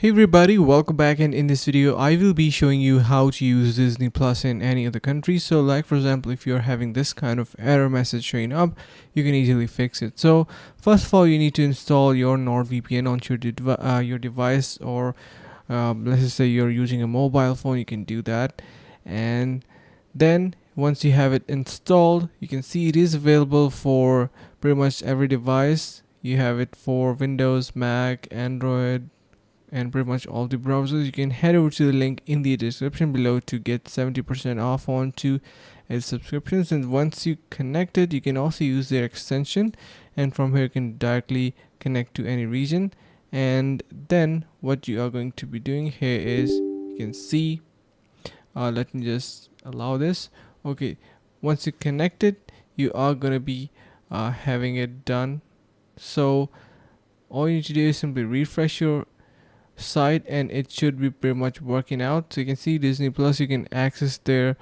Hey everybody, welcome back, and in this video I will be showing you how to use Disney Plus in any other country. So like for example, if you're having this kind of error message showing up, you can easily fix it. So first of all, you need to install your NordVPN onto your device, or let's just say you're using a mobile phone, you can do that. And then once you have it installed, you can see it is available for pretty much every device. You have it for Windows, Mac, Android, and pretty much all the browsers. You can head over to the link in the description below to get 70% off onto its subscriptions. And once you connect it, you can also use their extension, and from here you can directly connect to any region. And then what you are going to be doing here is, you can see, let me just allow this. Okay, once you connect it, you are going to be having it done. So all you need to do is simply refresh your site and it should be pretty much working out. So you can see Disney Plus, you can access their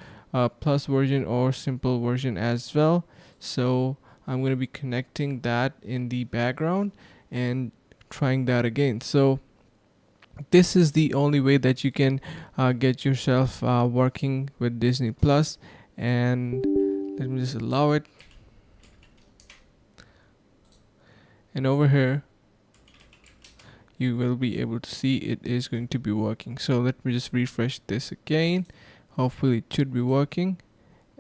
plus version or simple version as well. So I'm going to be connecting that in the background and trying that again. So this is the only way that you can get yourself working with Disney Plus. And let me just allow it. And over here you will be able to see it is going to be working. So let me just refresh this again. Hopefully it should be working.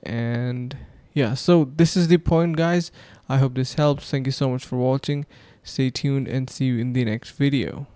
And yeah, so this is the point, guys. I hope this helps. Thank you so much for watching. Stay tuned and see you in the next video.